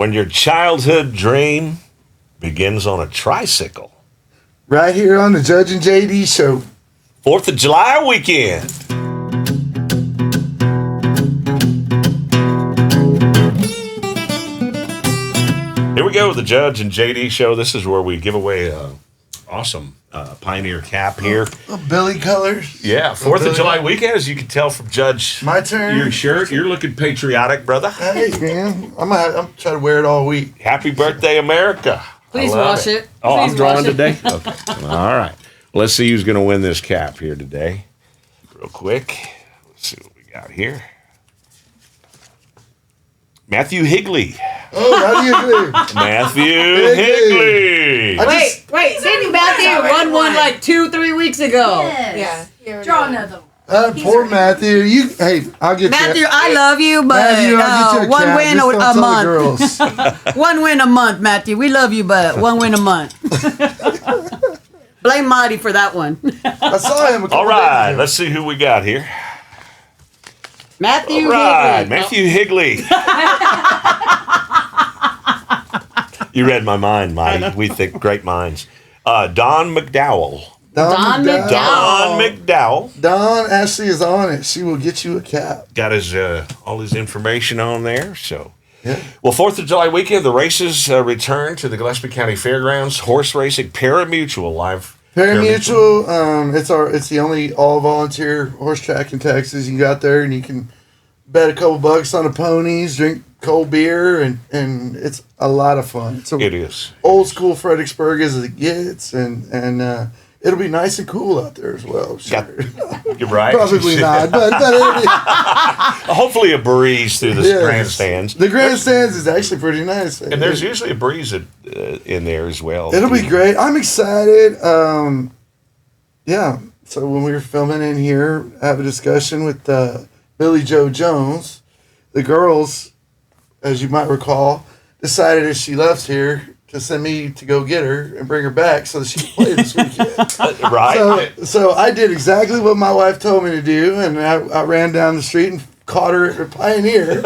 When your childhood dream begins on a tricycle. Right here on the Judge and JD show. 4th of July weekend. Here we go, the Judge and JD show. This is where we give away a awesome Pioneer cap here. Billy colors. Yeah, 4th of July weekend, as you can tell from Judge. My turn. Your shirt. You're looking patriotic, brother. Hey, man. I'm trying to wear it all week. Happy birthday, America. Please wash it. Oh, Please I'm drawing wash it. today? Okay. All right. Let's see who's going to win this cap here today. Real quick. Let's see what we got here. Matthew Higley. Oh, how do you do? Matthew Higley. Wait. Sandy Matthew won one like 2-3 weeks ago. Yes. Yeah. Draw another one. Poor Matthew. I'll get Matthew, you. I love you, but Matthew, I'll get you a one cap. win Just don't a tell the month. girls. One win a month, Matthew. We love you, but one win a month. Blame Marty for that one. I saw him a couple All right. days ago. Let's see who we got here. Matthew All right. Higley. Matthew Higley. You read my mind, Marty. We think great minds. Don McDowell. Don McDowell. Don McDowell. Don Ashley is on it. She will get you a cap. Got his all his information on there. So, Yeah. well, 4th of July weekend, the races return to the Gillespie County Fairgrounds. Horse racing, Parimutuel live. Parimutuel, it's the only all volunteer horse track in Texas. You can go out there and you can bet a couple bucks on the ponies, drink cold beer, and it's a lot of fun. It is old school Fredericksburg as it gets, and it'll be nice and cool out there as well. Sure. You're right. Probably not, but Hopefully a breeze through the yes. grandstands. The grandstands is actually pretty nice. And there's usually a breeze in there as well. It'll be great. I'm excited. Yeah. So when we were filming in here, have a discussion with Billy Joe Jones, the girls, as you might recall, decided as she left here to send me to go get her and bring her back so that she can play this weekend. Right. So I did exactly what my wife told me to do, and I ran down the street and caught her at her Pioneer.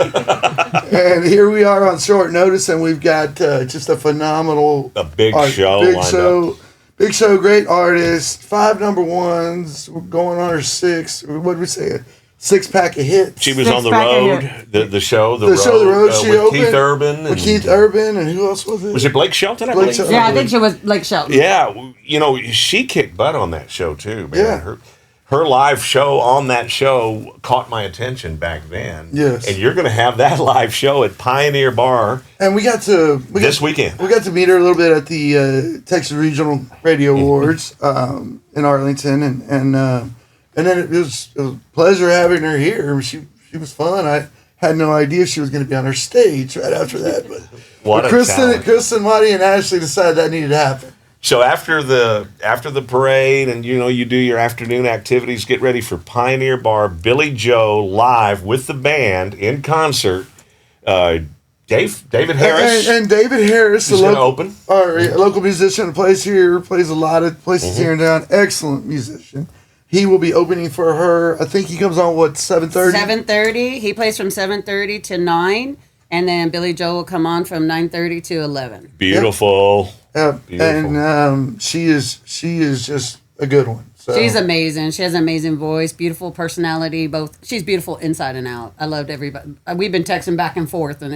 And here we are on short notice, and we've got just a phenomenal... big show lined up. Big show, great artist, 5 number ones. We're going on our 6. What did we say? 6-pack of hits. She was on the road, the show, The show, The Road. She with opened Keith Urban. With Keith Urban, and who else was it? Was it Blake Shelton? Blake Shelton. Yeah, I think she was Blake Shelton. Yeah, she kicked butt on that show too, man. Yeah. Her live show on that show caught my attention back then. Yes. And you're going to have that live show at Pioneer Bar And we got to weekend. We got to meet her a little bit at the Texas Regional Radio Awards in Arlington, and then it was a pleasure having her here. She was fun. I had no idea she was going to be on our stage right after that. But Kristen, Marty, and Ashley decided that needed to happen. So after the parade and you do your afternoon activities, get ready for Pioneer Bar, Billy Joe live with the band in concert. David Harris and David Harris, is going to open. Our local musician plays a lot of places here in town. Excellent musician. He will be opening for her. I think he comes on 7:30. 7:30. He plays from 7:30 to 9, and then Billy Joe will come on from 9:30 to 11. Beautiful. Beautiful. And she is just a good one. So. She's amazing. She has an amazing voice, beautiful personality. She's beautiful inside and out. I loved everybody. We've been texting back and forth, and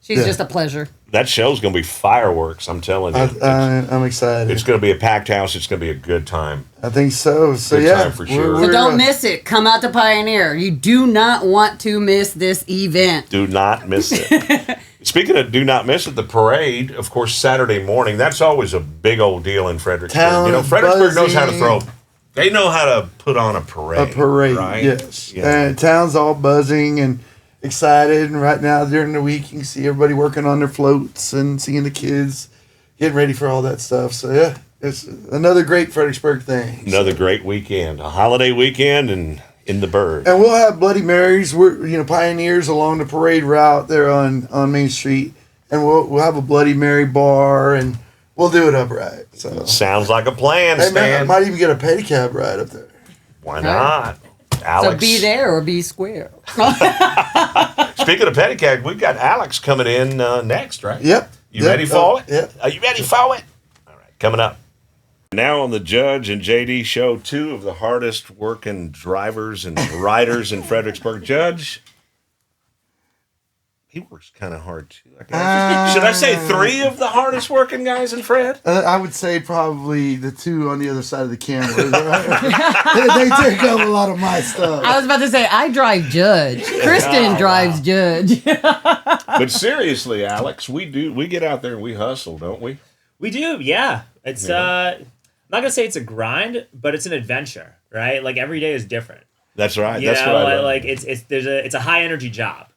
she's just a pleasure. That show's going to be fireworks, I'm telling you. I'm excited. It's going to be a packed house. It's going to be a good time. I think so. So good yeah, time for sure. So don't miss it. Come out to Pioneer. You do not want to miss this event. Do not miss it. Speaking of do not miss it, the parade, of course, Saturday morning, that's always a big old deal in Fredericksburg. Fredericksburg knows how to throw. They know how to put on a parade. Right? Yes. Yeah. And town's all buzzing and excited. And right now, during the week, you can see everybody working on their floats and seeing the kids getting ready for all that stuff. So, yeah, it's another great Fredericksburg thing. Another great weekend. A holiday weekend and in the Burg. And we'll have Bloody Marys. We're pioneers along the parade route there on Main Street. And we'll have a Bloody Mary bar and we'll do it upright. So sounds like a plan, hey, Stan. man, I might even get a pedicab ride up there. Why not? Alex. So be there or be square. Speaking of Pedicab, we've got Alex coming in next, right? Yep. You ready for it? Yep. Are you ready for it? All right, coming up. Now on the Judge and JD show, 2 of the hardest working drivers and riders in Fredericksburg. Judge, he works kind of hard too. Should I say 3 of the hardest working guys in Fred? I would say probably the 2 on the other side of the camera. They take up a lot of my stuff. I was about to say, I drive Judge. Kristen drives Judge. But seriously, Alex, we get out there and we hustle, don't we? We do, yeah. It's I'm not gonna say it's a grind, but it's an adventure, right? Like every day is different. That's right. You That's know, what I love. like it's a high energy job.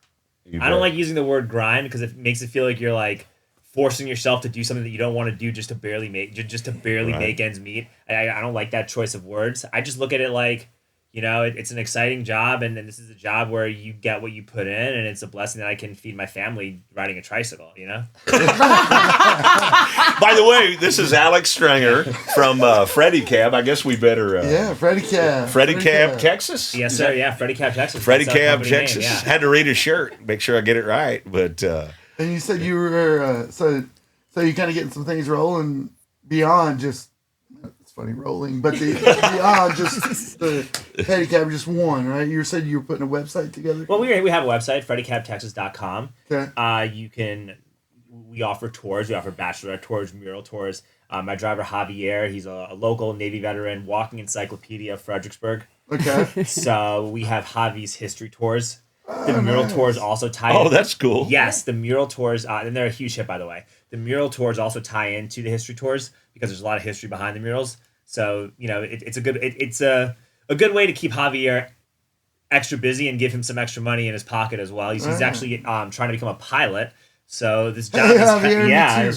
I don't like using the word grind because it makes it feel like you're like forcing yourself to do something that you don't want to do just to barely make make ends meet. I don't like that choice of words. I just look at it like, you know, it's an exciting job, and this is a job where you get what you put in, and it's a blessing that I can feed my family riding a tricycle, you know? By the way, this is Alex Stringer from Pedicab. I guess we better... Pedicab. Pedicab, Texas? Yes, sir. Yeah, Pedicab, Texas. Pedicab, Texas. Name, yeah. Had to read his shirt, make sure I get it right. But And you said you were... so you're kind of getting some things rolling beyond just... Funny rolling, but beyond just the Pedicab, just one, right? You said you were putting a website together. Well, we have a website, freddycabtexas.com. Okay. We offer tours. We offer bachelorette tours, mural tours. My driver Javier, he's a local Navy veteran, walking encyclopedia of Fredericksburg. Okay. So we have Javi's history tours. The mural tours also tie. Oh, that's cool. Yes, the mural tours, and they're a huge hit, by the way. The mural tours also tie into the history tours because there's a lot of history behind the murals. So, you know, it's a good way to keep Javier extra busy and give him some extra money in his pocket as well. He's actually trying to become a pilot. So this job is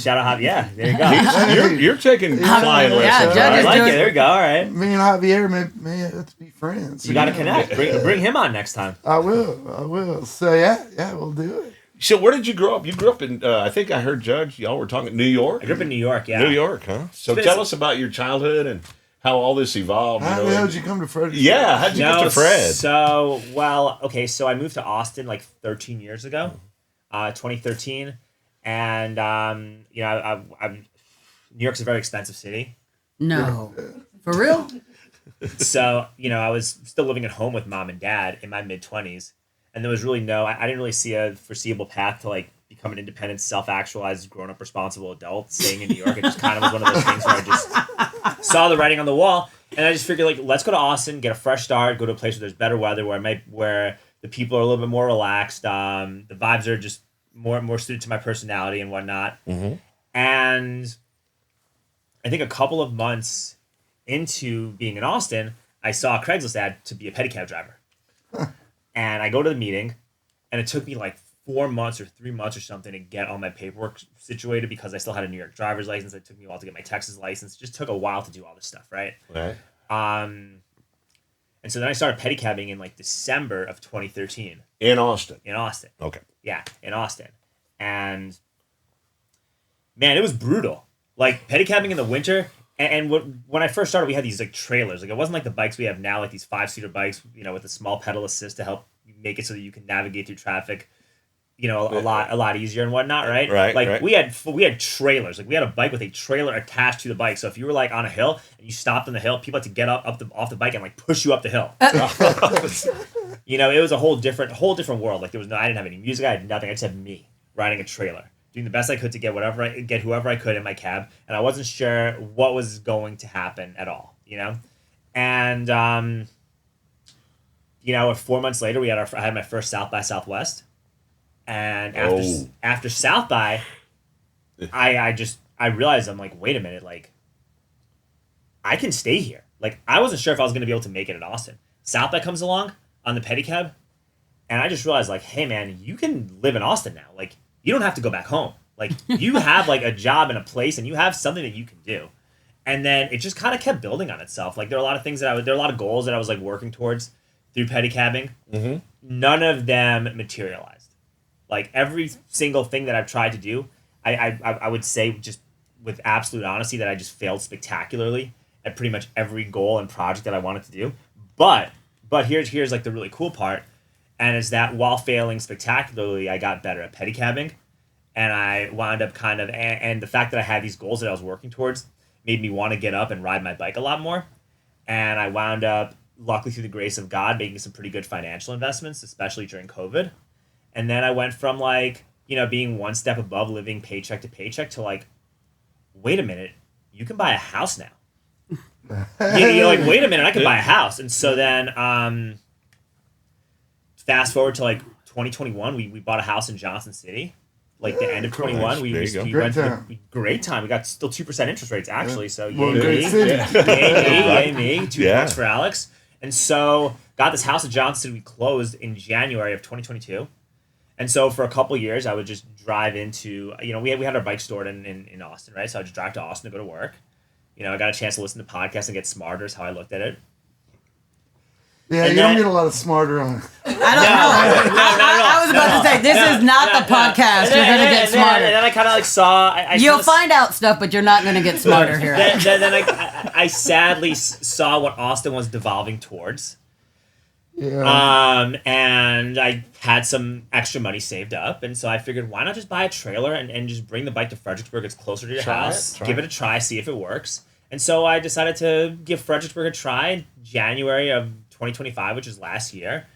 shout out Javier. Yeah, there you go. You're taking flying lessons. Yeah, Judge I is like doing- it. There you go. All right. Me and Javier may have to be friends. You got to connect. Bring him on next time. I will. So yeah, we'll do it. So where did you grow up? You grew up in, I think I heard, Judge, y'all were talking New York? I grew up in New York, yeah. New York, huh? So tell us about your childhood and how all this evolved. How the hell did you come to Fredericksburg? Yeah, how'd you get to Fred? So I moved to Austin like 13 years ago, 2013. And, you know, New York's a very expensive city. No. For real? So, you know, I was still living at home with mom and dad in my mid-20s. And there was really I didn't really see a foreseeable path to like become an independent, self-actualized, grown-up, responsible adult staying in New York. It just kind of was one of those things where I just saw the writing on the wall, and I just figured like, let's go to Austin, get a fresh start, go to a place where there's better weather, where the people are a little bit more relaxed, the vibes are just more suited to my personality and whatnot. Mm-hmm. And I think a couple of months into being in Austin, I saw a Craigslist ad to be a pedicab driver. And I go to the meeting, and it took me like 4 months or 3 months or something to get all my paperwork situated because I still had a New York driver's license. It took me a while to get my Texas license. It just took a while to do all this stuff, right? Right. And so then I started pedicabbing in like December of 2013. In Austin? In Austin. Okay. Yeah, in Austin. And man, it was brutal. Like pedicabbing in the winter. And when I first started, we had these like trailers. Like it wasn't like the bikes we have now, like these 5-seater bikes, you know, with a small pedal assist to help make it so that you can navigate through traffic, you know, a lot easier and whatnot, right? Right. Like right. we had trailers. Like we had a bike with a trailer attached to the bike. So if you were like on a hill and you stopped on the hill, people had to get off the bike and like push you up the hill. You know, it was a whole different world. Like I didn't have any music. I had nothing. I just had me riding a trailer, doing the best I could to get whoever I could in my cab, and I wasn't sure what was going to happen at all, you know? And you know, 4 months later I had my first South by Southwest. And after South by, I realized, I'm like, wait a minute, like I can stay here. Like I wasn't sure if I was gonna be able to make it in Austin. South by comes along on the pedicab, and I just realized like, hey man, you can live in Austin now. Like you don't have to go back home. Like you have like a job and a place, and you have something that you can do. And then it just kind of kept building on itself. Like there are a lot of things there are a lot of goals that I was like working towards through pedicabbing. Mm-hmm. None of them materialized. Like every single thing that I've tried to do, I would say just with absolute honesty that I just failed spectacularly at pretty much every goal and project that I wanted to do. But But here's like the really cool part, and is that while failing spectacularly, I got better at pedicabbing, and I wound up kind of, and the fact that I had these goals that I was working towards made me want to get up and ride my bike a lot more, and I wound up, luckily through the grace of God, making some pretty good financial investments, especially during COVID, and then I went from like, being one step above living paycheck to paycheck to like, wait a minute, you can buy a house now. You're like, wait a minute, I can buy a house. And so then fast forward to like 2021, we bought a house in Johnson City. Like the end of 21, we went to great time. We got still 2% interest rates actually. So yay me, 2 points for Alex. And so got this house in Johnson City. We closed in January of 2022. And so for a couple years, I would just drive into, we had our bike stored in Austin, right? So I would just drive to Austin to go to work. I got a chance to listen to podcasts and get smarter is how I looked at it. Yeah, and you don't get a lot of smarter on it. I don't know. I was about to say, this is not the podcast. You're going to get smarter. And then I kind of like saw... You'll find out stuff, but you're not going to get smarter here. Then I sadly saw what Austin was devolving towards. Yeah. And I had some extra money saved up, and so I figured, why not just buy a trailer and just bring the bike to Fredericksburg? It's closer to your house. Give it a try, see if it works. And so I decided to give Fredericksburg a try in January of 2025, which is last year,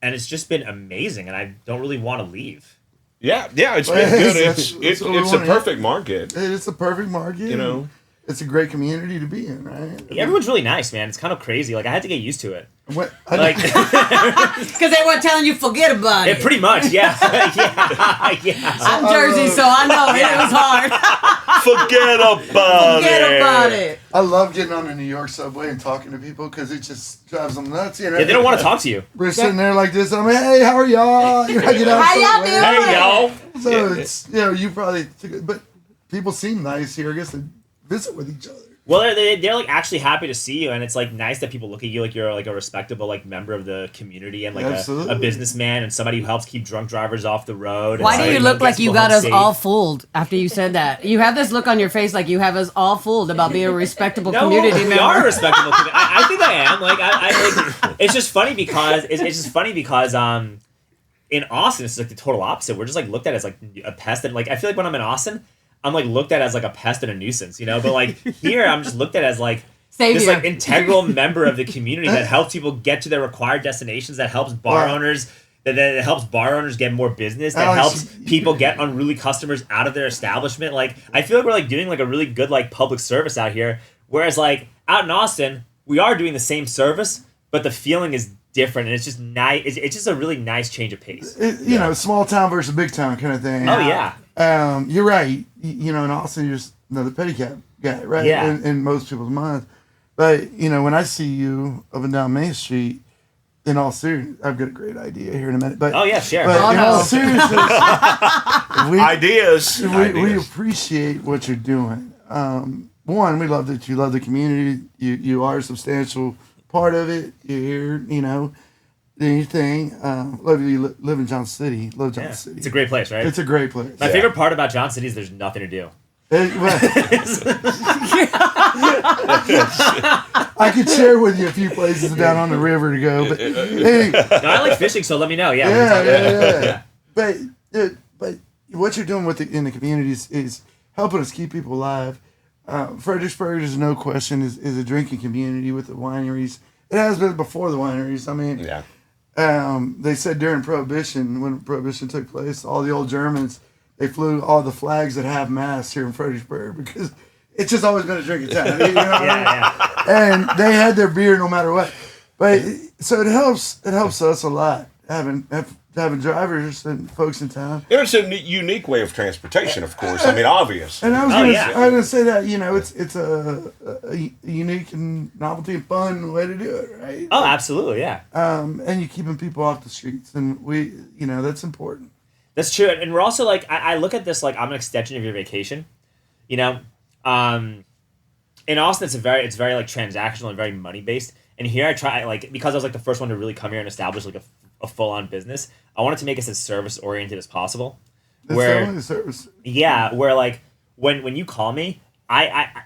and it's just been amazing, and I don't really want to leave. Yeah, it's been good. It's a perfect market. It's a perfect market. It's a great community to be in, right? Everyone's really nice, man. It's kind of crazy. Like, I had to get used to it. What? Because they weren't telling you forget about it. Pretty much, yeah. I'm Jersey, so I know it was hard. Forget about it. I love getting on the New York subway and talking to people because it just drives them nuts. Yeah, they don't want to talk to you. We're sitting there like this. I'm like, hey, how are y'all? How y'all doing? Hey, y'all. So it's you probably, but people seem nice here. I guess they visit with each other. Well, they're like actually happy to see you, and it's like nice that people look at you like you're like a respectable like member of the community and like a businessman and somebody who helps keep drunk drivers off the road. Why do you look like you got us all fooled after you said that? You have this look on your face like you have us all fooled about being a respectable community member. We are a respectable community. I think I am. Like I it's just funny because in Austin it's like the total opposite. We're just like looked at as like a pest, and like I feel like when I'm in Austin, I'm like looked at as like a pest and a nuisance, But like here, I'm just looked at as like this like integral member of the community that helps people get to their required destinations, that helps bar owners, that helps bar owners get more business, that helps people get unruly customers out of their establishment. Like I feel like we're like doing like a really good like public service out here, whereas like out in Austin, we are doing the same service, but the feeling is different, and it's just nice. It's just a really nice change of pace. Small town versus big town kind of thing. Oh yeah. You're right. In Austin, you're just another pedicab guy, right? Yeah. In most people's minds. But, when I see you up and down Main Street, in all seriousness, I've got a great idea here in a minute. But, oh, yeah, sure. But all seriousness, ideas. We appreciate what you're doing. One, we love that you love the community. You are a substantial part of it. You're here, anything. Love you live in Johnson City. Love Johnson City. It's a great place, right? It's a great place. My favorite part about Johnson City is there's nothing to do. I could share with you a few places down on the river to go, but hey. No, I like fishing, so let me know. Yeah. But what you're doing in the communities is helping us keep people alive. Fredericksburg, there's no question, is a drinking community with the wineries. It has been before the wineries. I mean, they said during Prohibition, when Prohibition took place, all the old Germans, they flew all the flags that have masts here in Fredericksburg because it's just always been a drinking town. And they had their beer no matter what. But so it helps us a lot having drivers and folks in town. It's a unique way of transportation, of course. I mean, obvious. And I was going to say that it's a unique and novelty and fun way to do it, right? Oh, absolutely, yeah. And you're keeping people off the streets, and that's important. That's true, and we're also like I look at this like I'm an extension of your vacation, In Austin, it's very like transactional and very money based. And here I try like because I was like the first one to really come here and establish like a full on business. I wanted to make it as service oriented as possible. That's service. Yeah, where like when you call me, I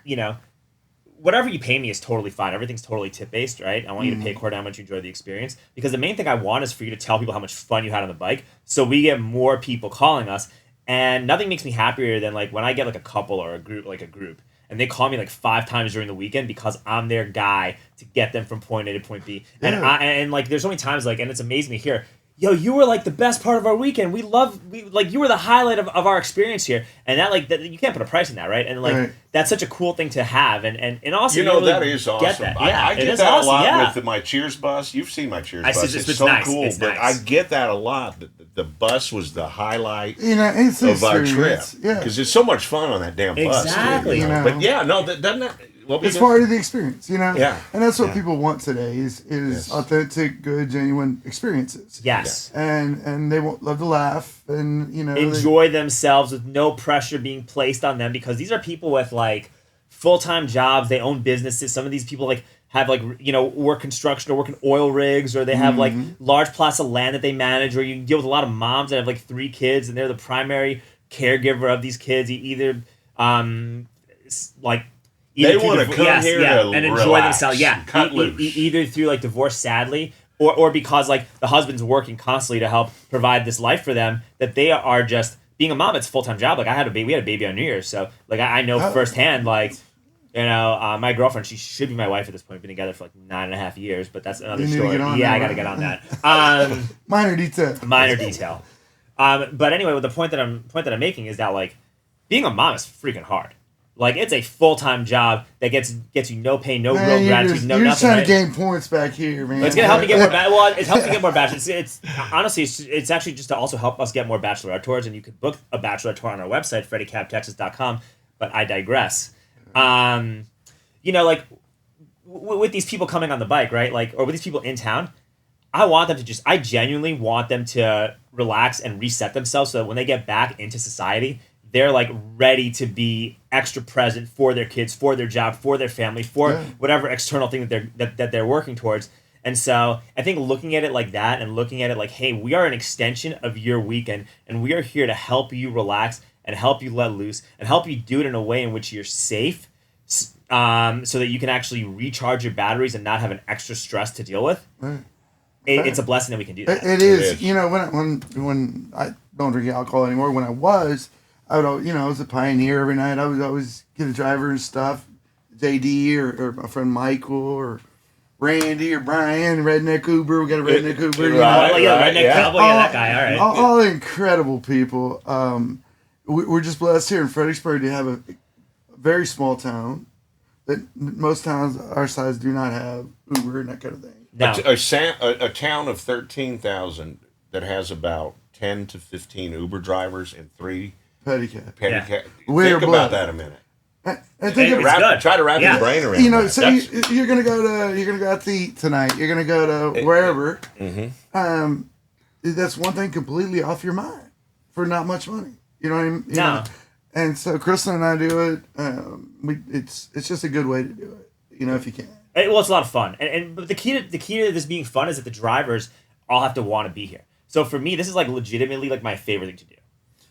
whatever you pay me is totally fine. Everything's totally tip based, right? I want you to pay according to how much you enjoy the experience, because the main thing I want is for you to tell people how much fun you had on the bike, so we get more people calling us. And nothing makes me happier than like when I get like a couple or a group, and they call me like 5 times during the weekend because I'm their guy to get them from point A to point B. And and like there's so many times like, and it's amazing to hear, yo, you were like the best part of our weekend. We like you were the highlight of our experience here. And that like that, you can't put a price on that, right? And like that's such a cool thing to have. And also really that is awesome. Get that. Yeah, I get that awesome. A lot with my Cheers bus. You've seen my Cheers bus. It's so nice. cool. It's but nice. I get that a lot. The bus was the highlight it's of our trip. Yeah, because it's so much fun on that damn bus. Exactly. But yeah, no, doesn't that. It's part of the experience, Yeah. And that's what people want today is authentic, good, genuine experiences. Yes. And they love to laugh and, enjoy themselves with no pressure being placed on them, because these are people with like full-time jobs, they own businesses. Some of these people like have like, work construction or work in oil rigs, or they have like large plots of land that they manage, or you deal with a lot of moms that have like 3 kids and they're the primary caregiver of these kids. Either they want to come here to and enjoy relax, themselves. Yeah, cut loose. Either through like divorce, sadly, or because like the husband's working constantly to help provide this life for them, that they are just being a mom. It's a full-time job. Like we had a baby on New Year's, so like I know firsthand. Like my girlfriend, she should be my wife at this point. Been together for like 9.5 years, but that's another story. I got to get on that. Minor detail. But anyway, the point that I'm making is that like being a mom is freaking hard. Like it's a full-time job that gets you no pay, no real gratitude, no nothing. You're just trying to gain points back here, man. But it's gonna help me get more. It helps me get more bachelors. It's honestly, it's actually just to also help us get more bachelorette tours, and you could book a bachelorette tour on our website, FreddyCabTexas.com. But I digress. Like with these people coming on the bike, right? Like, or with these people in town, I genuinely want them to relax and reset themselves so that when they get back into society, they're like ready to be extra present for their kids, for their job, for their family, for whatever external thing that they're working towards. And so I think looking at it like that, and looking at it like, hey, we are an extension of your weekend, and we are here to help you relax and help you let loose and help you do it in a way in which you're safe, so that you can actually recharge your batteries and not have an extra stress to deal with. Right. It's a blessing that we can do that. It is. When I don't drink alcohol anymore, when I was a pioneer every night. I would always get a driver and stuff, JD or my friend Michael or Randy or Brian, Redneck Uber. We got a Redneck Uber. Redneck Cowboy, that guy. All right. All incredible people. We're just blessed here in Fredericksburg to have a very small town that most towns our size do not have Uber and that kind of thing. No. A town of 13,000 that has about 10 to 15 Uber drivers and 3 Pedicab. Yeah. Think about that a minute. Try to wrap your brain around. You're gonna go out to eat tonight. You're gonna go to wherever. Mm-hmm. That's one thing completely off your mind for not much money. You know what I mean? No. And so Kristen and I do it. It's just a good way to do it. If you can. Well, it's a lot of fun, but the key to this being fun is that the drivers all have to want to be here. So for me, this is like legitimately like my favorite thing to do.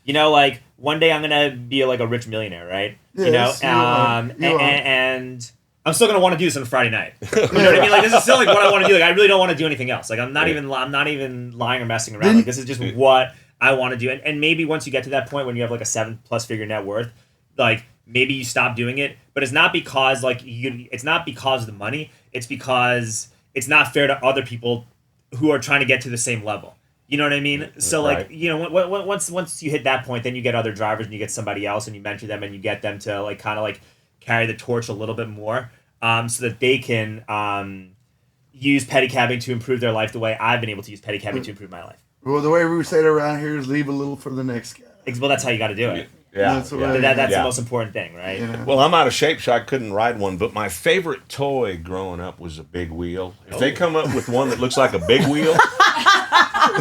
Like one day I'm gonna be like a rich millionaire, right? Yes, and I'm still gonna want to do this on a Friday night. You know what I mean? Like this is still like what I want to do. Like I really don't want to do anything else. Like I'm not even lying or messing around. Like this is just what I want to do. And maybe once you get to that point when you have like a 7+ figure net worth, like maybe you stop doing it. But it's not because it's not because of the money. It's because it's not fair to other people who are trying to get to the same level. You know what I mean? So like, once you hit that point, then you get other drivers and you get somebody else and you mentor them and you get them to like kind of like carry the torch a little bit more, so that they can use pedicabbing to improve their life the way I've been able to use pedicabbing to improve my life. Well, the way we say it around here is leave a little for the next guy. Well, that's how you got to do it. Yeah, that's the most important thing, right? Yeah. Well, I'm out of shape, so I couldn't ride one. But my favorite toy growing up was a big wheel. If they come up with one that looks like a big wheel,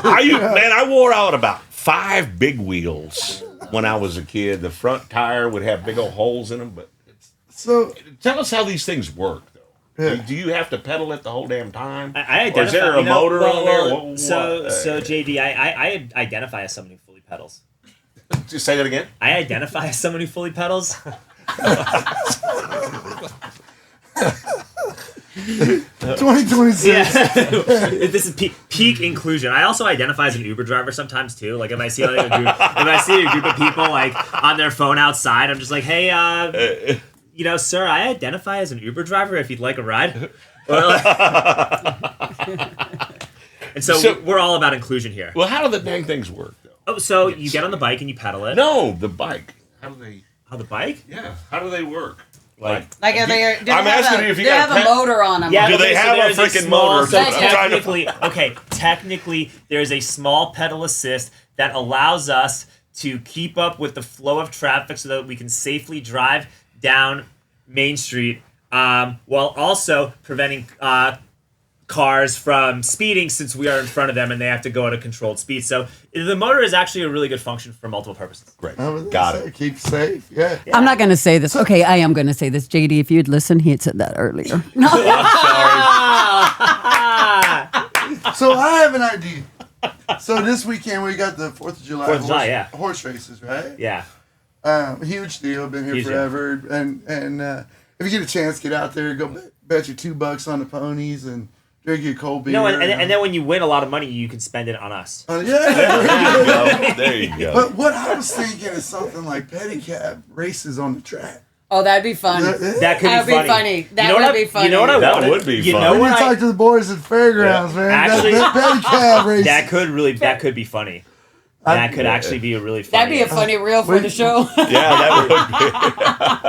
I wore out about 5 big wheels when I was a kid. The front tire would have big old holes in them. But so tell us how these things work, though. Yeah. Do you have to pedal it the whole damn time? I identify, or is there a motor on there? So JD, I identify as someone who fully pedals. Just say that again. I identify as someone who fully pedals. 2026. Yeah. This is peak inclusion. I also identify as an Uber driver sometimes too. Like if I see like a group of people like on their phone outside, I'm just like, hey, sir, I identify as an Uber driver. If you'd like a ride. And so we're all about inclusion here. Well, how do the dang things work though? Oh, so you get on the bike and you pedal it. No, the bike. How do they? How the bike? Yeah. How do they work? Like are they? I'm asking you if you got a motor on them. Yeah, do they have a freaking motor? So technically, there's a small pedal assist that allows us to keep up with the flow of traffic so that we can safely drive down Main Street while also preventing cars from speeding since we are in front of them and they have to go at a controlled speed. So the motor is actually a really good function for multiple purposes. Great. Got it. Keep safe. Yeah. I'm not going to say this. Okay, I am going to say this. JD, if you'd listened, he had said that earlier. No. So I have an idea. So this weekend we got the 4th of July, horse races, right? Yeah. Huge deal. Been here forever. And if you get a chance, get out there. Go bet you $2 on the ponies and drink your cold beer. No, and then when you win a lot of money, you can spend it on us. There you go. But what I was thinking is something like pedicab races on the track. Oh, that'd be fun. That could be funny. That would be funny. You know what I wanted? That would be fun. When you talk to the boys at fairgrounds, man. Actually, that pedicab race. That could be funny. That could actually be a really funny. That'd be a funny reel for the show. Yeah, that would be.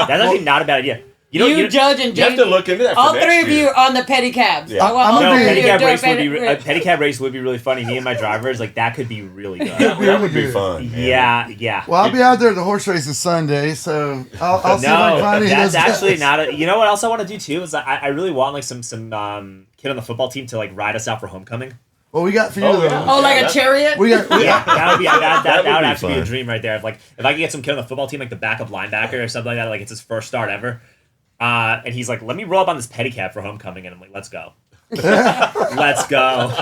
That's actually not a bad idea. You judge and you have to look into that. All three of you on the pedicabs. Yeah. Pedicab race would be really funny. Me and my drivers, like that could be really good. That would be fun. Yeah. Well, I'll be out there at the horse races Sunday, so I'll see if I can find any of those that's actually guys. not a. You know what else I want to do too is I really want like some kid on the football team to like ride us out for homecoming. Well, we got a few of those. Oh, like a chariot? That would actually be a dream right there. If I could get some kid on the football team, like the backup linebacker or something like that, like it's his first start ever. And he's like, let me roll up on this pedicab for homecoming. And I'm like, let's go. Let's go.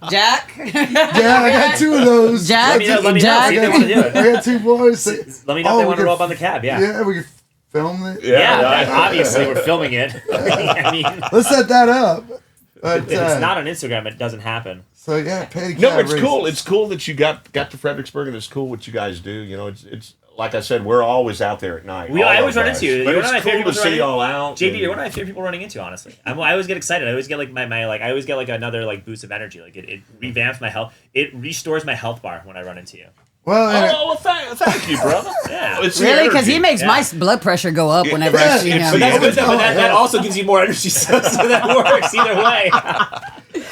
Jack? Yeah, I got two of those. Let me know if they want to do it. I got two boys. Let me know if they want to roll up on the cab, Yeah, we can film it. Yeah, obviously we're filming it. I mean, let's set that up. But, if it's not on Instagram, it doesn't happen. So yeah, pedicab No, it's races. cool. It's cool that you got to Fredericksburg, and it's cool what you guys do. You know, it's like I said, we're always out there at night. I always run into you. But it's cool to see y'all out. JB, you're one of my favorite people running into. Honestly, I always get excited. I always get like I always get like another like boost of energy. Like it revamps my health. It restores my health bar when I run into you. Well, thank you, brother. Yeah, really, because he makes my blood pressure go up whenever I see him. But that also gives you more energy, so that works either way.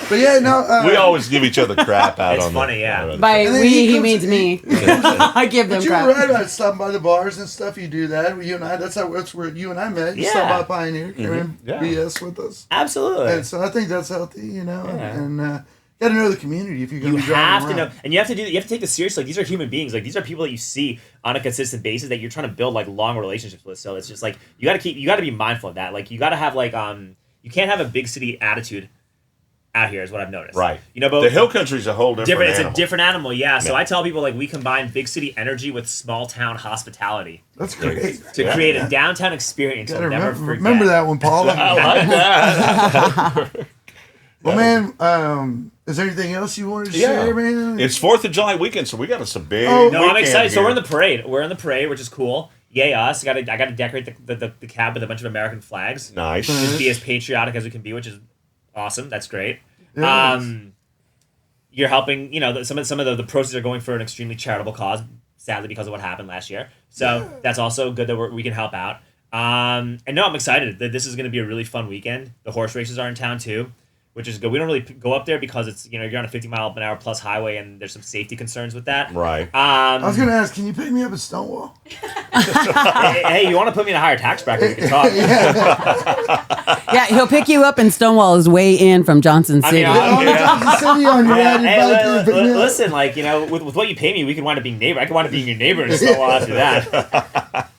But yeah, no. We always give each other crap out. It's on funny, the, yeah. By we, he means me. I give them but crap. You're right about stopping by the bars and stuff. You do that. You and I. That's where you and I met. You stop by Pioneer, came in BS with us. Absolutely. And so I think that's healthy, you know. Yeah. And got to know the community if you're going to be driving around. You have to know, and you have to take this seriously. Like these are human beings. Like these are people that you see on a consistent basis that you're trying to build like long relationships with. So it's just like you got to be mindful of that. Like you got to have like you can't have a big city attitude out here is what I've noticed. Right. You know, but the hill country is a whole different It's animal. a different animal, yeah. So I tell people like we combine big city energy with small town hospitality. That's great. To create a downtown experience you'll never forget. Remember that one, Paul. I like that. Well, man, is there anything else you wanted to share, man? It's 4th of July weekend, so we got some big. No, I'm excited. So we're in the parade. We're in the parade, which is cool. Yay us! I got to decorate the cab with a bunch of American flags. Nice. Just be as patriotic as we can be, which is awesome. That's great. Yes. You're helping. You know, some of the proceeds are going for an extremely charitable cause. Sadly, because of what happened last year. So that's also good that we can help out. And no, I'm excited that this is going to be a really fun weekend. The horse races are in town too, which is good. We don't really go up there because it's you're on a 50-mile-an-hour plus highway and there's some safety concerns with that. Right. I was gonna ask, can you pick me up at Stonewall? hey, you want to put me in a higher tax bracket? We can talk. Yeah, he'll pick you up, and Stonewall is way in from Johnson City. Johnson City on your bike. Listen, like with what you pay me, we could wind up being neighbor. I could wind up being your neighbor in Stonewall after that.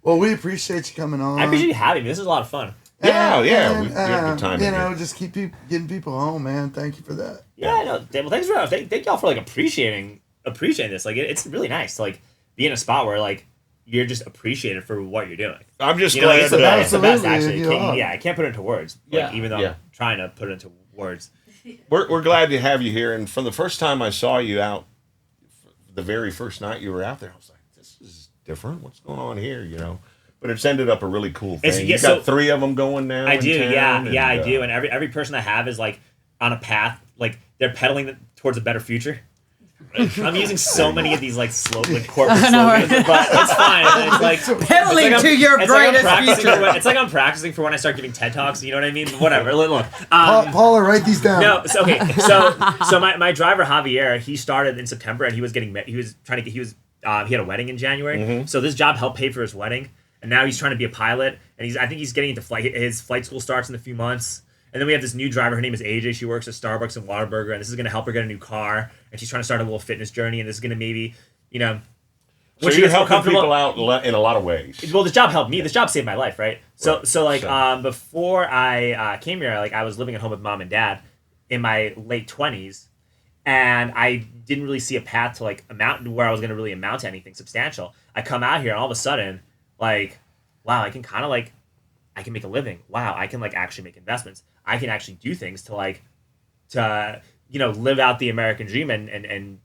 Well, we appreciate you coming on. I appreciate you having me. This is a lot of fun. We had a good time. Just keep getting people home, man. Thank you for that. Yeah, I know. Well, thank y'all for like appreciating this. Like it's really nice to like be in a spot where like you're just appreciated for what you're doing. I'm just glad it's the best, actually. Yeah. I can't put it into words. Even though I'm trying to put it into words. We're glad to have you here. And from the first time I saw you out, the very first night you were out there, I was like, this is different. What's going on here? But it's ended up a really cool thing. You got 3 of them going now. I do. I do. And every person I have is like on a path, like they're pedaling towards a better future. I'm using so many of these like corporate slogans, but it's fine. It's like pedaling to your greatest future. It's like I'm practicing for when I start giving TED Talks. You know what I mean? Whatever. Look, Paula, write these down. No, so my driver Javier, he started in September, and he had a wedding in January. Mm-hmm. So this job helped pay for his wedding, and now he's trying to be a pilot, and I think he's getting into flight. His flight school starts in a few months. And then we have this new driver. Her name is AJ. She works at Starbucks and Whataburger, and this is going to help her get a new car. And she's trying to start a little fitness journey, and this is going to maybe, So you're helping people out in a lot of ways. Well, this job helped me. This job saved my life, right? So before I came here, like I was living at home with mom and dad in my late 20s, and I didn't really see a path to like amount where I was going to really amount to anything substantial. I come out here, and all of a sudden, like, wow, I can kind of like, I can make a living. Wow, I can like actually make investments. I can actually do things to live out the American dream and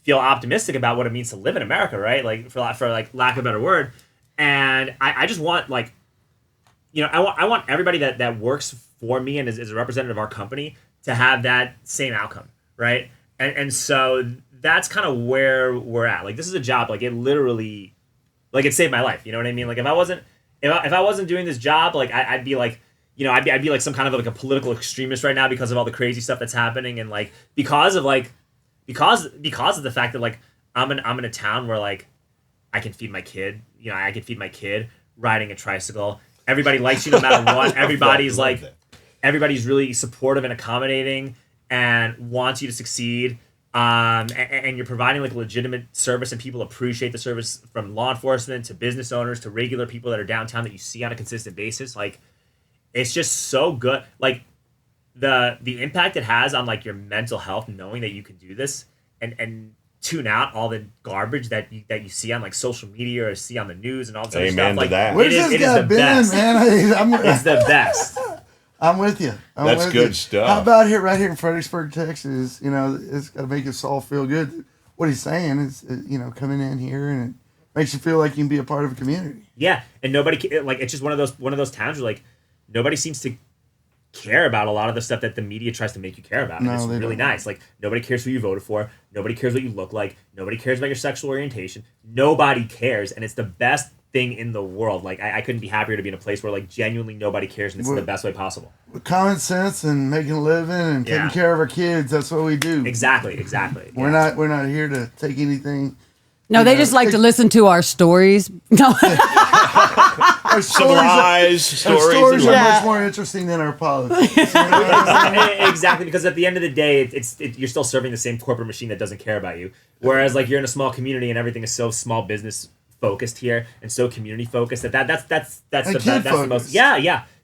feel optimistic about what it means to live in America, right? Like for like lack of a better word. And I just want like, I want everybody that works for me and is a representative of our company to have that same outcome, right? And so that's kind of where we're at. Like this is a job, like it literally, like it saved my life. You know what I mean? Like if I wasn't doing this job, like I'd be like, I'd be like some kind of like a political extremist right now because of all the crazy stuff that's happening, and like because of the fact that like I'm in a town where like I can feed my kid, I can feed my kid riding a tricycle. Everybody likes you no matter what. Everybody's like, everybody's really supportive and accommodating and wants you to succeed. And you're providing like legitimate service, and people appreciate the service, from law enforcement to business owners to regular people that are downtown that you see on a consistent basis. Like, it's just so good. Like the impact it has on like your mental health, knowing that you can do this and tune out all the garbage that you see on like social media or see on the news and all this other stuff. Amen to that. Where's this guy been, man? It's the best. I'm with you. That's good stuff. How about right here in Fredericksburg, Texas? It's got to make us all feel good. What he's saying is, coming in here, and it makes you feel like you can be a part of a community. Yeah, and nobody like, it's just one of those towns where like nobody seems to care about a lot of the stuff that the media tries to make you care about. And it's really nice. Like nobody cares who you voted for. Nobody cares what you look like. Nobody cares about your sexual orientation. Nobody cares, and it's the best thing in the world. Like I couldn't be happier to be in a place where like genuinely nobody cares, and it's the best way possible. With common sense and making a living and taking care of our kids, that's what we do. Exactly. We're not here to take anything. No, they just like to listen to our stories. No. Our stories are much more interesting than our politics. Exactly, because at the end of the day, you're still serving the same corporate machine that doesn't care about you. Whereas like you're in a small community and everything is so small business focused here and so community focused that's the most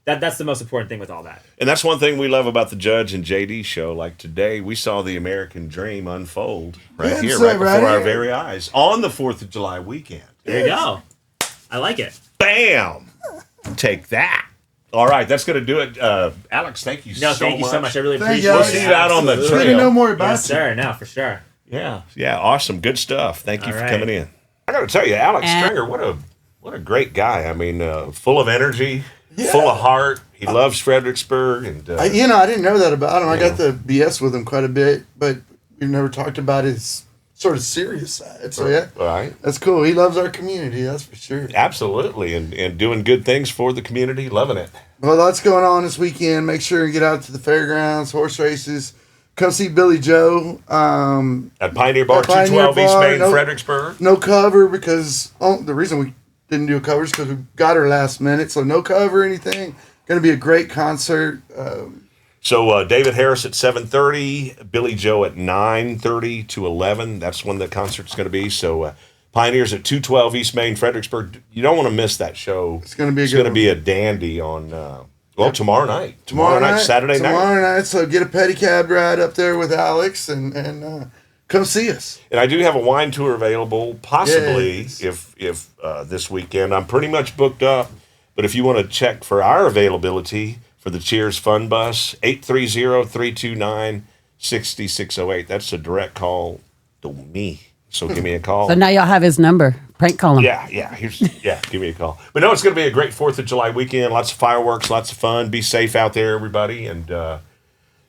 that's the most important thing with all that. And that's one thing we love about the Judge and JD show. Like today, we saw the American dream unfold right before our very eyes on the 4th of July weekend. There you go. I like it. Bam! Take that. All right, that's going to do it. Alex, thank you so much. Thank you so much. I really appreciate it. We'll see you out on the trail. Good to know more about you. Yes, sir. No, for sure. Yeah, awesome. Good stuff. Thank you for coming in. I got to tell you, Alex Stringer, what a great guy. I mean, full of energy, full of heart. He loves Fredericksburg. And I didn't know that about him. I got to BS with him quite a bit, but we've never talked about his sort of serious side. So right. That's cool. He loves our community, that's for sure. Absolutely, and doing good things for the community, loving it. Well, lots going on this weekend. Make sure you get out to the fairgrounds, horse races. Come see Billy Joe. At Pioneer Bar, 212 East Main, Fredericksburg. No cover because the reason we didn't do a cover is because we got her last minute. So no cover or anything. Going to be a great concert. So David Harris at 7:30, Billy Joe at 9:30 to 11. That's when the concert's going to be. So Pioneers at 212 East Main, Fredericksburg. You don't want to miss that show. It's going to be a dandy on tomorrow night. Tomorrow night, Saturday night. Tomorrow night. So get a pedicab ride up there with Alex and come come see us. And I do have a wine tour available, possibly if this weekend. I'm pretty much booked up, but if you want to check for our availability for the Cheers Fun Bus, 830-329-6608. That's a direct call to me. So give me a call. So now y'all have his number. Prank call him. Yeah. Give me a call. But no, it's going to be a great 4th of July weekend. Lots of fireworks, lots of fun. Be safe out there, everybody. And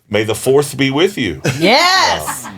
may the 4th be with you. Yes.